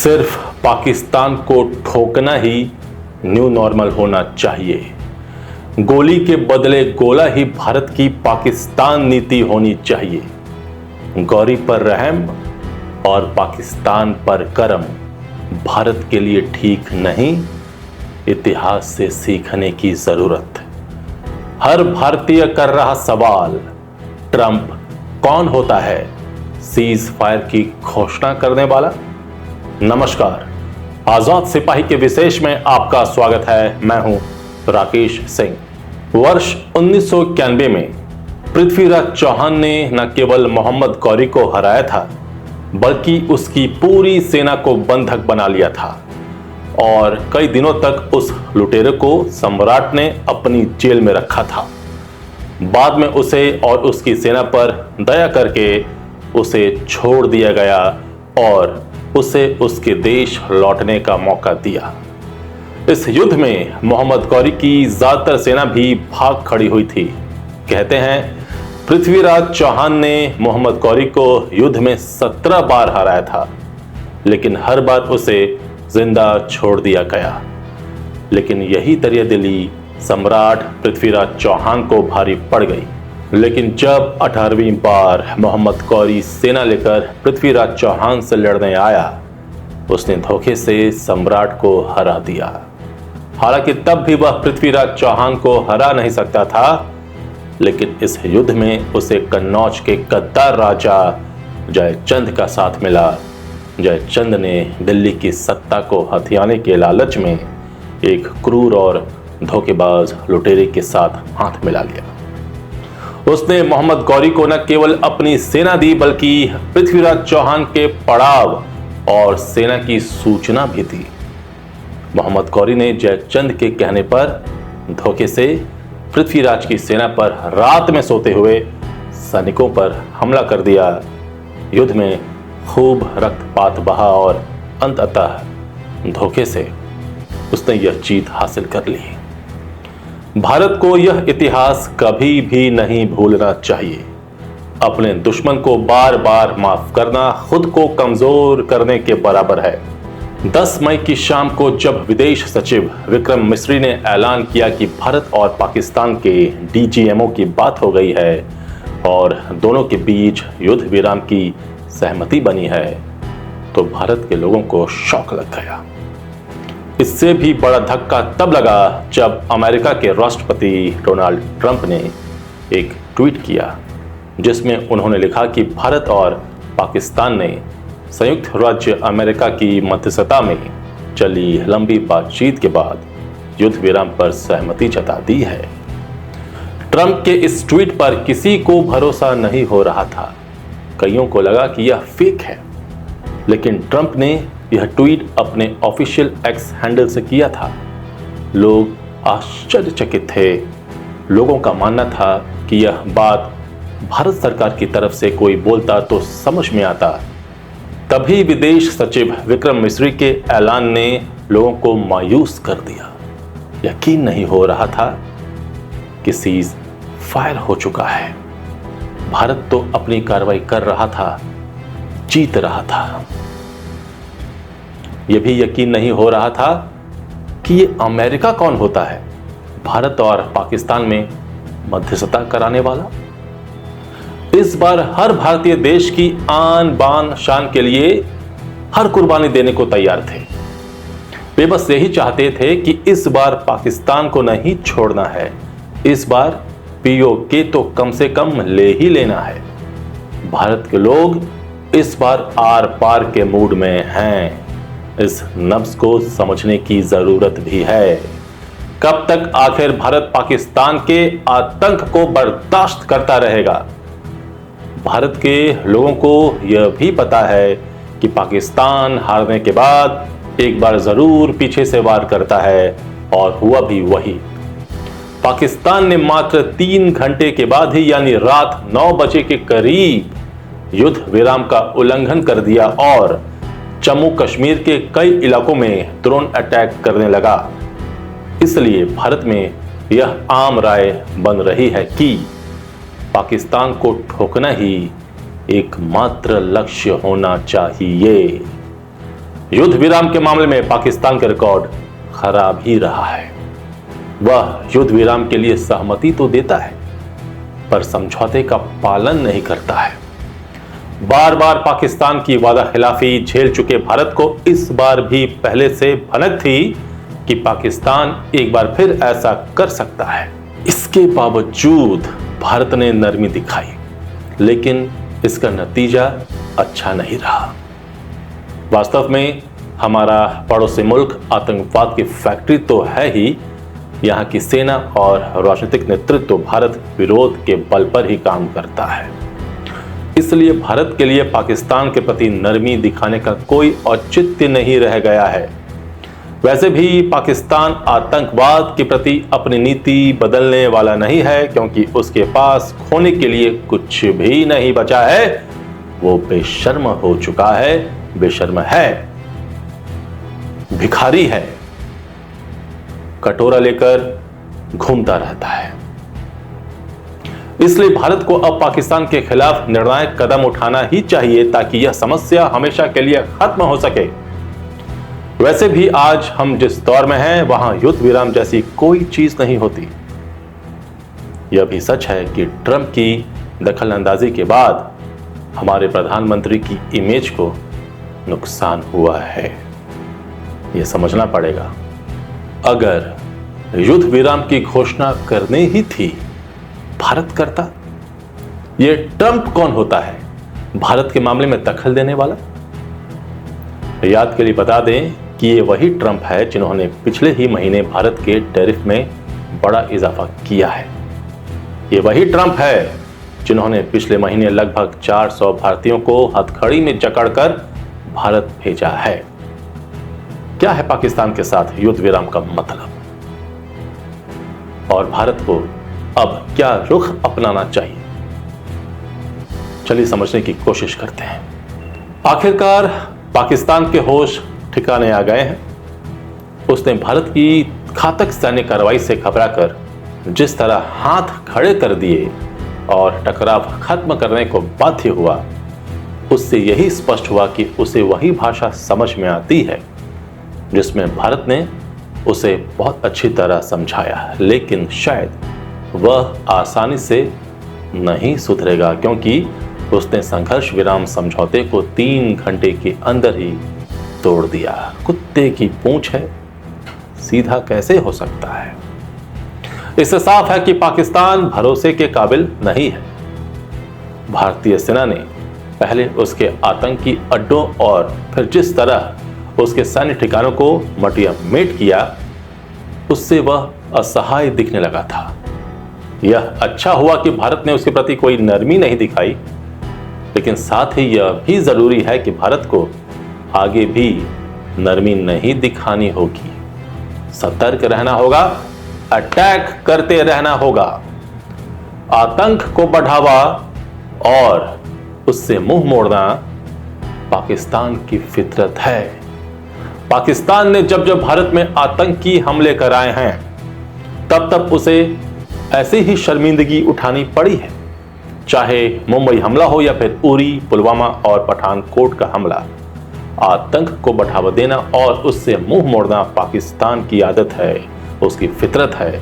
सिर्फ पाकिस्तान को ठोकना ही new normal होना चाहिए। गोली के बदले गोला ही भारत की पाकिस्तान नीति होनी चाहिए। गौरी पर रहम और पाकिस्तान पर करम भारत के लिए ठीक नहीं, इतिहास से सीखने की जरूरत। हर भारतीय कर रहा सवाल, ट्रंप कौन होता है सीज फायर की घोषणा करने वाला? नमस्कार, आजाद सिपाही के विशेष में आपका स्वागत है। मैं हूं राकेश सिंह। वर्ष 1991 में पृथ्वीराज चौहान ने न केवल मोहम्मद गौरी को हराया था, बल्कि उसकी पूरी सेना को बंधक बना लिया था और कई दिनों तक उस लुटेरे को सम्राट ने अपनी जेल में रखा था। बाद में उसे और उसकी सेना पर दया करके उसे छोड़ दिया गया और उसे उसके देश लौटने का मौका दिया। इस युद्ध में मोहम्मद गौरी की ज्यादातर सेना भी भाग खड़ी हुई थी। कहते हैं पृथ्वीराज चौहान ने मोहम्मद गौरी को युद्ध में 17 बार हराया था, लेकिन हर बार उसे जिंदा छोड़ दिया गया। लेकिन यही दरियादिली सम्राट पृथ्वीराज चौहान को भारी पड़ गई। लेकिन जब 18वीं बार मोहम्मद गौरी सेना लेकर पृथ्वीराज चौहान से लड़ने आया, उसने धोखे से सम्राट को हरा दिया। हालांकि तब भी वह पृथ्वीराज चौहान को हरा नहीं सकता था, लेकिन इस युद्ध में उसे कन्नौज के गद्दार राजा जयचंद का साथ मिला। जयचंद ने दिल्ली की सत्ता को हथियाने के लालच में एक क्रूर और धोखेबाज लुटेरे के साथ हाथ मिला लिया। उसने मोहम्मद गौरी को न केवल अपनी सेना दी, बल्कि पृथ्वीराज चौहान के पड़ाव और सेना की सूचना भी दी। मोहम्मद गौरी ने जयचंद के कहने पर धोखे से पृथ्वीराज की सेना पर रात में सोते हुए सैनिकों पर हमला कर दिया। युद्ध में खूब रक्तपात बहा और अंततः धोखे से उसने यह जीत हासिल कर ली। भारत को यह इतिहास कभी भी नहीं भूलना चाहिए। अपने दुश्मन को बार बार माफ करना खुद को कमजोर करने के बराबर है। 10 मई की शाम को जब विदेश सचिव विक्रम मिस्री ने ऐलान किया कि भारत और पाकिस्तान के डीजीएमओ की बात हो गई है और दोनों के बीच युद्ध विराम की सहमति बनी है, तो भारत के लोगों को शौक लग गया। इससे भी बड़ा धक्का तब लगा जब अमेरिका के राष्ट्रपति डोनाल्ड ट्रंप ने एक ट्वीट किया, जिसमें उन्होंने लिखा कि भारत और पाकिस्तान ने संयुक्त राज्य अमेरिका की मध्यस्थता में चली लंबी बातचीत के बाद युद्ध विराम पर सहमति जता दी है। ट्रंप के इस ट्वीट पर किसी को भरोसा नहीं हो रहा था। कईयों को लगा कि यह फेक है, लेकिन ट्रंप ने यह ट्वीट अपने ऑफिशियल एक्स हैंडल से किया था। लोग आश्चर्यचकित थे। लोगों का मानना था कि यह बात भारत सरकार की तरफ से कोई बोलता तो समझ में आता। तभी विदेश सचिव विक्रम मिस्री के ऐलान ने लोगों को मायूस कर दिया। यकीन नहीं हो रहा था कि सीज फायर हो चुका है। भारत तो अपनी कार्रवाई कर रहा था, जीत रहा था। यह भी यकीन नहीं हो रहा था कि ये अमेरिका कौन होता है भारत और पाकिस्तान में मध्यस्थता कराने वाला। इस बार हर भारतीय देश की आन बान शान के लिए हर कुर्बानी देने को तैयार थे। वे बस यही चाहते थे कि इस बार पाकिस्तान को नहीं छोड़ना है। इस बार पीओके तो कम से कम ले ही लेना है। भारत के लोग इस बार आर पार के मूड में हैं। इस नब्ज को समझने की जरूरत भी है। कब तक आखिर भारत पाकिस्तान के आतंक को बर्दाश्त करता रहेगा? भारत के लोगों को यह भी पता है कि पाकिस्तान हारने के बाद एक बार जरूर पीछे से वार करता है, और हुआ भी वही। पाकिस्तान ने मात्र 3 घंटे के बाद ही, यानी रात 9 बजे के करीब युद्ध विराम का उल्लंघन कर दिया और जम्मू कश्मीर के कई इलाकों में ड्रोन अटैक करने लगा। इसलिए भारत में यह आम राय बन रही है कि पाकिस्तान को ठोकना ही एकमात्र लक्ष्य होना चाहिए। युद्ध विराम के मामले में पाकिस्तान का रिकॉर्ड खराब ही रहा है। वह युद्ध विराम के लिए सहमति तो देता है, पर समझौते का पालन नहीं करता है। बार बार पाकिस्तान की वादा खिलाफी झेल चुके भारत को इस बार भी पहले से भनक थी कि पाकिस्तान एक बार फिर ऐसा कर सकता है। इसके बावजूद भारत ने नरमी दिखाई, लेकिन इसका नतीजा अच्छा नहीं रहा। वास्तव में हमारा पड़ोसी मुल्क आतंकवाद की फैक्ट्री तो है ही, यहाँ की सेना और राजनीतिक नेतृत्व तो भारत विरोध के बल पर ही काम करता है। इसलिए भारत के लिए पाकिस्तान के प्रति नरमी दिखाने का कोई औचित्य नहीं रह गया है। वैसे भी पाकिस्तान आतंकवाद के प्रति अपनी नीति बदलने वाला नहीं है, क्योंकि उसके पास खोने के लिए कुछ भी नहीं बचा है। वो बेशर्म हो चुका है, बेशर्म है, भिखारी है, कटोरा लेकर घूमता रहता है। इसलिए भारत को अब पाकिस्तान के खिलाफ निर्णायक कदम उठाना ही चाहिए, ताकि यह समस्या हमेशा के लिए खत्म हो सके। वैसे भी आज हम जिस दौर में हैं, वहां युद्ध विराम जैसी कोई चीज नहीं होती। यह भी सच है कि ट्रंप की दखल अंदाजी के बाद हमारे प्रधानमंत्री की इमेज को नुकसान हुआ है। यह समझना पड़ेगा। अगर युद्ध विराम की घोषणा करनी ही थी, भारत करता। यह ट्रंप कौन होता है भारत के मामले में दखल देने वाला? याद के लिए बता दें कि यह वही ट्रंप है जिन्होंने पिछले ही महीने भारत के टैरिफ में बड़ा इजाफा किया है। यह वही ट्रंप है जिन्होंने पिछले महीने लगभग 400 भारतीयों को हथकड़ी में जकड़कर भारत भेजा है। क्या है पाकिस्तान के साथ युद्ध विराम का मतलब, और भारत को अब क्या रुख अपनाना चाहिए? चलिए समझने की कोशिश करते हैं। आखिरकार पाकिस्तान के होश ठिकाने आ गए हैं। उसने भारत की घातक सैन्य कार्रवाई से घबराकर जिस तरह हाथ खड़े कर दिए और टकराव खत्म करने को बाध्य हुआ, उससे यही स्पष्ट हुआ कि उसे वही भाषा समझ में आती है जिसमें भारत ने उसे बहुत अच्छी तरह समझाया। लेकिन शायद वह आसानी से नहीं सुधरेगा, क्योंकि उसने संघर्ष विराम समझौते को 3 घंटे के अंदर ही तोड़ दिया। कुत्ते की पूंछ है, सीधा कैसे हो सकता है? इससे साफ है कि पाकिस्तान भरोसे के काबिल नहीं है। भारतीय सेना ने पहले उसके आतंकी अड्डों और फिर जिस तरह उसके सैन्य ठिकानों को मटिया मेट किया, उससे वह असहाय दिखने लगा था। यह अच्छा हुआ कि भारत ने उसके प्रति कोई नरमी नहीं दिखाई, लेकिन साथ ही यह भी जरूरी है कि भारत को आगे भी नरमी नहीं दिखानी होगी। सतर्क रहना होगा, अटैक करते रहना होगा। आतंक को बढ़ावा और उससे मुंह मोड़ना पाकिस्तान की फितरत है। पाकिस्तान ने जब जब भारत में आतंकी हमले कराए हैं, तब तब उसे ऐसी ही शर्मिंदगी उठानी पड़ी है। चाहे मुंबई हमला हो या फिर उरी, पुलवामा और पठानकोट का हमला, आतंक को बढ़ावा देना और उससे मुंह मोड़ना पाकिस्तान की आदत है, उसकी फितरत है।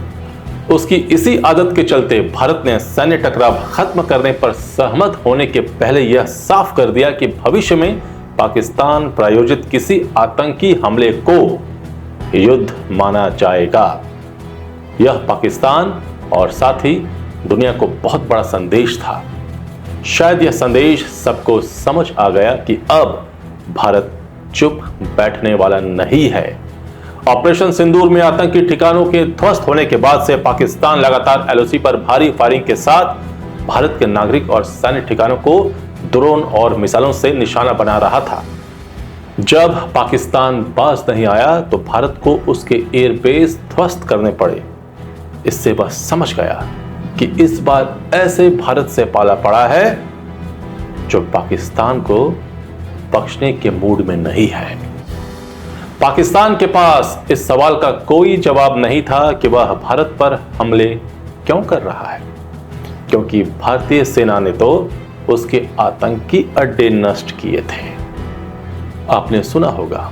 उसकी इसी आदत के चलते भारत ने सैन्य टकराव खत्म करने पर सहमत होने के पहले यह साफ कर दिया कि भविष्य में पाकिस्तान प्रायोजित किसी आतंकी हमले को युद्ध माना जाएगा। यह पाकिस्तान और साथ ही दुनिया को बहुत बड़ा संदेश था। शायद यह संदेश सबको समझ आ गया कि अब भारत चुप बैठने वाला नहीं है। ऑपरेशन सिंदूर में आतंकी ठिकानों के ध्वस्त होने के बाद से पाकिस्तान लगातार एलओसी पर भारी फायरिंग के साथ भारत के नागरिक और सैन्य ठिकानों को ड्रोन और मिसाइलों से निशाना बना रहा था। जब पाकिस्तान बाज नहीं आया तो भारत को उसके एयरबेस ध्वस्त करने पड़े। इससे वह समझ गया कि इस बार ऐसे भारत से पाला पड़ा है जो पाकिस्तान को बख्शने के मूड में नहीं है। पाकिस्तान के पास इस सवाल का कोई जवाब नहीं था कि वह भारत पर हमले क्यों कर रहा है, क्योंकि भारतीय सेना ने तो उसके आतंकी अड्डे नष्ट किए थे। आपने सुना होगा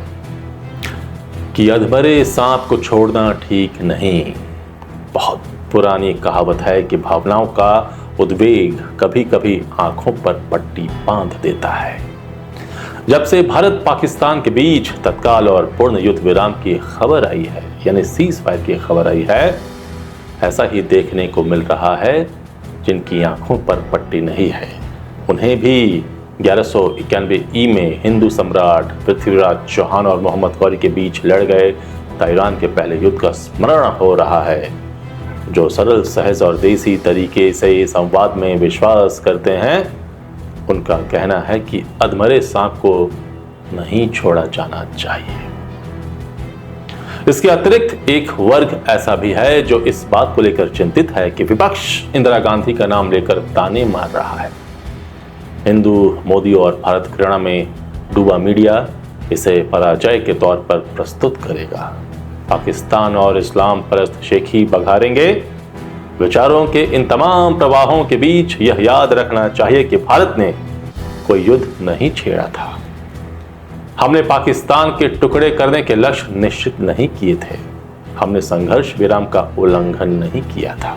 कि अधमरे सांप को छोड़ना ठीक नहीं। बहुत पुरानी कहावत है कि भावनाओं का उद्वेग कभी कभी आंखों पर पट्टी बांध देता है। जब से भारत पाकिस्तान के बीच तत्काल और पूर्ण युद्ध विराम की खबर आई है, यानी सीज फायर की खबर आई है, ऐसा ही देखने को मिल रहा है। जिनकी आंखों पर पट्टी नहीं है उन्हें भी 1191 में हिंदू सम्राट पृथ्वीराज चौहान और मोहम्मद गौरी के बीच लड़ गए ईरान के पहले युद्ध का स्मरण हो रहा है। जो सरल, सहज और देसी तरीके से संवाद में विश्वास करते हैं, उनका कहना है कि अधमरे सांप को नहीं छोड़ा जाना चाहिए। इसके अतिरिक्त एक वर्ग ऐसा भी है जो इस बात को लेकर चिंतित है कि विपक्ष इंदिरा गांधी का नाम लेकर ताने मार रहा है। हिंदू, मोदी और भारत घृणा में डूबा मीडिया इसे पराजय के तौर पर प्रस्तुत करेगा। पाकिस्तान और इस्लाम परस्त शेखी बघारेंगे। विचारों के इन तमाम प्रवाहों के बीच यह याद रखना चाहिए कि भारत ने कोई युद्ध नहीं छेड़ा था। हमने पाकिस्तान के टुकड़े करने के लक्ष्य निश्चित नहीं किए थे। हमने संघर्ष विराम का उल्लंघन नहीं किया था।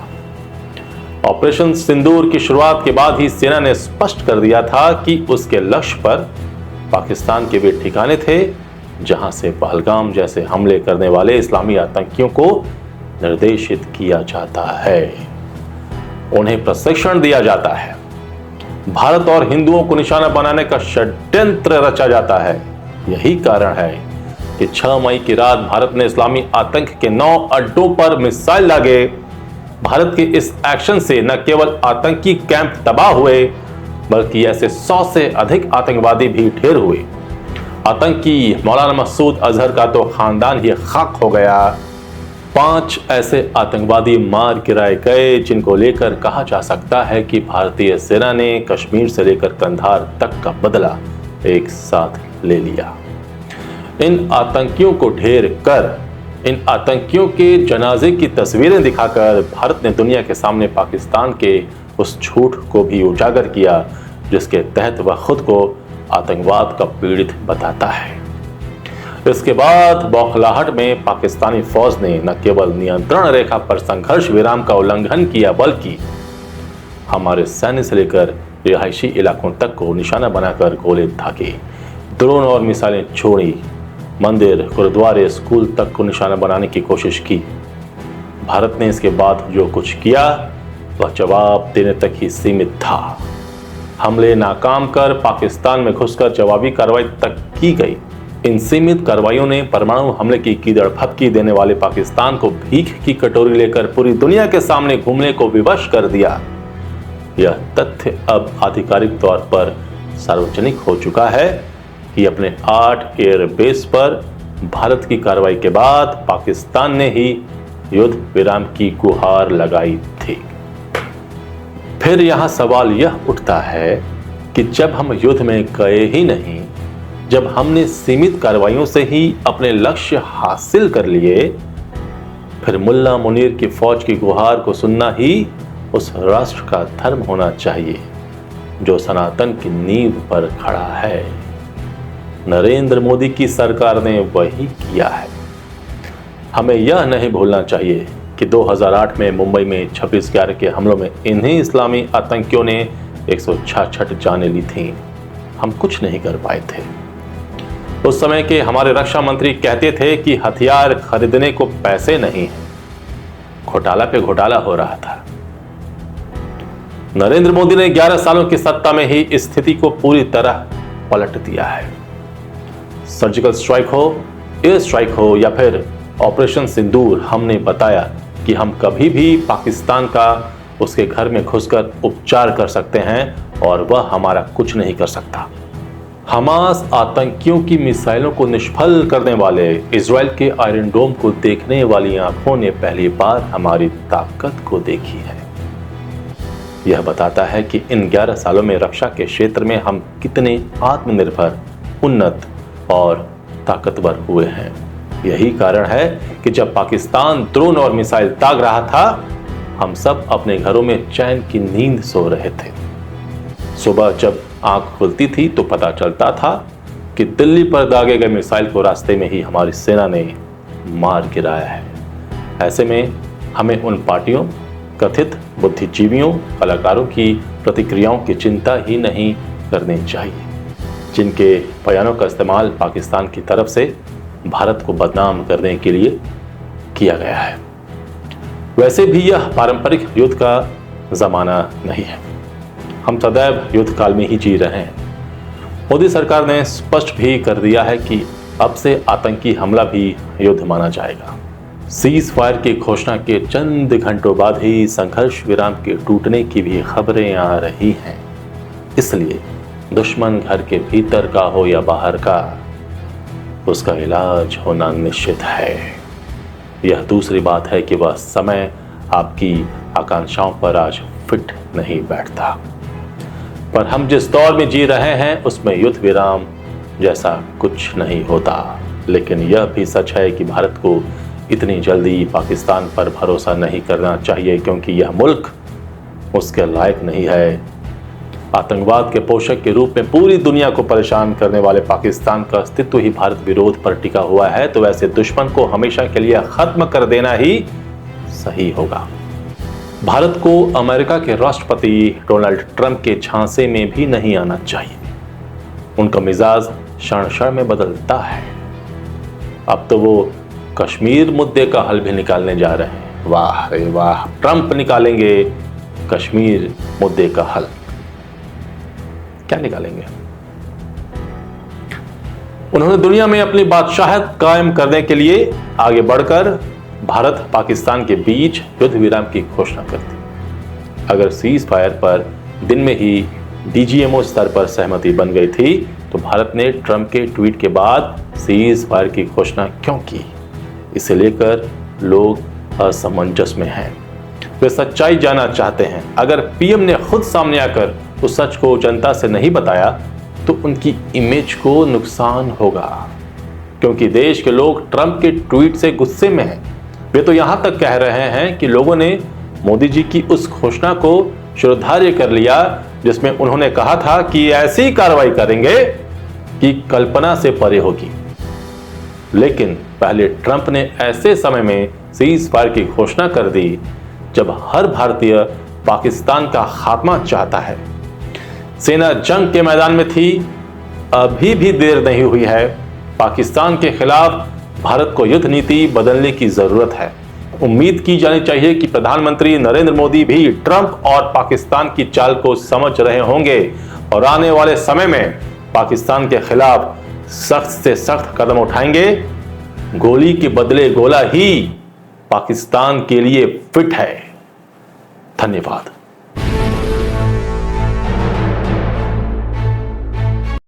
ऑपरेशन सिंदूर की शुरुआत के बाद ही सेना ने स्पष्ट कर दिया था कि उसके लक्ष्य पर पाकिस्तान के वे ठिकाने थे जहां से पहलगाम जैसे हमले करने वाले इस्लामी आतंकियों को निर्देशित किया जाता है, उन्हें प्रशिक्षण दिया जाता है, भारत और हिंदुओं को निशाना बनाने का षड्यंत्र रचा जाता है। यही कारण है कि 6 मई की रात भारत ने इस्लामी आतंक के 9 अड्डों पर मिसाइल दागे। भारत के इस एक्शन से न केवल आतंकी कैंप तबाह हुए, बल्कि ऐसे 100 से अधिक आतंकवादी भी ढेर हुए। आतंकी मौलाना मसूद अजहर का तो खानदान ही खाक हो गया। 5 ऐसे आतंकवादी मार गिराए गए जिनको लेकर कहा जा सकता है कि भारतीय सेना ने कश्मीर से लेकर कंधार तक का बदला एक साथ ले लिया। इन आतंकियों को ढेर कर, इन आतंकियों के जनाजे की तस्वीरें दिखाकर भारत ने दुनिया के सामने पाकिस्तान के उस झूठ को भी उजागर किया जिसके तहत वह खुद को आतंकवाद का पीड़ित बताता है। इसके बाद बौखलाहट में पाकिस्तानी फौज ने न केवल नियंत्रण रेखा पर संघर्ष विराम का उल्लंघन किया, बल्कि हमारे सैन्य से लेकर रिहायशी इलाकों तक को निशाना बनाकर गोले दागे, ड्रोन और मिसाइलें छोड़ी, मंदिर, गुरुद्वारे, स्कूल तक को निशाना बनाने की कोशिश की। भारत ने इसके बाद जो कुछ किया वह जवाब देने तक ही सीमित था। हमले नाकाम कर पाकिस्तान में घुसकर जवाबी कार्रवाई तक की गई। इन सीमित कार्रवाइयों ने परमाणु हमले की कीदड़ फटकी देने वाले पाकिस्तान को भीख की कटोरी लेकर पूरी दुनिया के सामने घूमने को विवश कर दिया। यह तथ्य अब आधिकारिक तौर पर सार्वजनिक हो चुका है कि अपने 8 एयरबेस पर भारत की कार्रवाई के बाद पाकिस्तान ने ही युद्ध विराम की गुहार लगाई थी। फिर यहां सवाल यह उठता है कि जब हम युद्ध में गए ही नहीं, जब हमने सीमित कार्रवाइयों से ही अपने लक्ष्य हासिल कर लिए, फिर मुल्ला मुनीर की फौज की गुहार को सुनना ही उस राष्ट्र का धर्म होना चाहिए जो सनातन की नींव पर खड़ा है। नरेंद्र मोदी की सरकार ने वही किया है। हमें यह नहीं भूलना चाहिए कि 2008 में मुंबई में 26/11 के हमलों में इन्हीं इस्लामी आतंकियों ने 166 जानें ली थीं। हम कुछ नहीं कर पाए थे। उस समय के हमारे रक्षा मंत्री कहते थे कि हथियार खरीदने को पैसे नहीं है। घोटाला पे घोटाला हो रहा था। नरेंद्र मोदी ने 11 सालों की सत्ता में ही इस स्थिति को पूरी तरह पलट दिया है। सर्जिकल स्ट्राइक हो, एयर स्ट्राइक हो या फिर ऑपरेशन सिंदूर, हमने बताया कि हम कभी भी पाकिस्तान का उसके घर में घुसकर उपचार कर सकते हैं और वह हमारा कुछ नहीं कर सकता। हमास आतंकियों की मिसाइलों को निष्फल करने वाले इजराइल के आयरन डोम को देखने वाली आंखों ने पहली बार हमारी ताकत को देखी है। यह बताता है कि इन 11 सालों में रक्षा के क्षेत्र में हम कितने आत्मनिर्भर, उन्नत और ताकतवर हुए हैं। यही कारण है कि जब पाकिस्तान ड्रोन और मिसाइल दाग रहा था, हम सब अपने घरों में चैन की नींद सो रहे थे। सुबह जब आंख खुलती थी तो पता चलता था कि दिल्ली पर दागे गए मिसाइल को रास्ते में ही हमारी सेना ने मार गिराया है। ऐसे में हमें उन पार्टियों, कथित बुद्धिजीवियों, कलाकारों की प्रतिक्रियाओं की चिंता ही नहीं करनी चाहिए, जिनके बयानों का इस्तेमाल पाकिस्तान की तरफ से भारत को बदनाम करने के लिए किया गया है। वैसे भी यह पारंपरिक युद्ध का जमाना नहीं है। हम सदैव युद्ध काल में ही जी रहे हैं। मोदी सरकार ने स्पष्ट भी कर दिया है कि अब से आतंकी हमला भी युद्ध माना जाएगा। सीज फायर की घोषणा के चंद घंटों बाद ही संघर्ष विराम के टूटने की भी खबरें आ रही हैं। इसलिए दुश्मन घर के भीतर का हो या बाहर का, उसका इलाज होना निश्चित है। यह दूसरी बात है कि वह समय आपकी आकांक्षाओं पर आज फिट नहीं बैठता। पर हम जिस दौर में जी रहे हैं उसमें युद्ध विराम जैसा कुछ नहीं होता। लेकिन यह भी सच है कि भारत को इतनी जल्दी पाकिस्तान पर भरोसा नहीं करना चाहिए, क्योंकि यह मुल्क उसके लायक नहीं है। आतंकवाद के पोषक के रूप में पूरी दुनिया को परेशान करने वाले पाकिस्तान का अस्तित्व ही भारत विरोध पर टिका हुआ है। तो ऐसे दुश्मन को हमेशा के लिए खत्म कर देना ही सही होगा। भारत को अमेरिका के राष्ट्रपति डोनाल्ड ट्रंप के झांसे में भी नहीं आना चाहिए। उनका मिजाज क्षण क्षण में बदलता है। अब तो वो कश्मीर मुद्दे का हल भी निकालने जा रहे हैं। वाह रे वाह, ट्रंप निकालेंगे कश्मीर मुद्दे का हल। क्या निकालेंगे? उन्होंने दुनिया में अपनी बादशाहत कायम करने के लिए आगे बढ़कर भारत पाकिस्तान के बीच युद्ध विराम की घोषणा कर दी। अगर सीज फायर पर दिन में ही डीजीएमओ स्तर पर सहमति बन गई थी, तो भारत ने ट्रंप के ट्वीट के बाद सीज फायर की घोषणा क्यों की? इसे लेकर लोग असमंजस में हैं। वे सच्चाई जानना चाहते हैं। अगर पीएम ने खुद सामने आकर उस सच को जनता से नहीं बताया तो उनकी इमेज को नुकसान होगा, क्योंकि देश के लोग ट्रंप के ट्वीट से गुस्से में हैं। वे तो यहां तक कह रहे हैं कि लोगों ने मोदी जी की उस घोषणा को शिरोधार्य कर लिया जिसमें उन्होंने कहा था कि ऐसी कार्रवाई करेंगे कि कल्पना से परे होगी। लेकिन पहले ट्रंप ने ऐसे समय में सीज फायर की घोषणा कर दी जब हर भारतीय पाकिस्तान का खात्मा चाहता है। सेना जंग के मैदान में थी। अभी भी देर नहीं हुई है। पाकिस्तान के खिलाफ भारत को युद्ध नीति बदलने की जरूरत है। उम्मीद की जानी चाहिए कि प्रधानमंत्री नरेंद्र मोदी भी ट्रंप और पाकिस्तान की चाल को समझ रहे होंगे और आने वाले समय में पाकिस्तान के खिलाफ सख्त से सख्त कदम उठाएंगे। गोली के बदले गोला ही पाकिस्तान के लिए फिट है। धन्यवाद।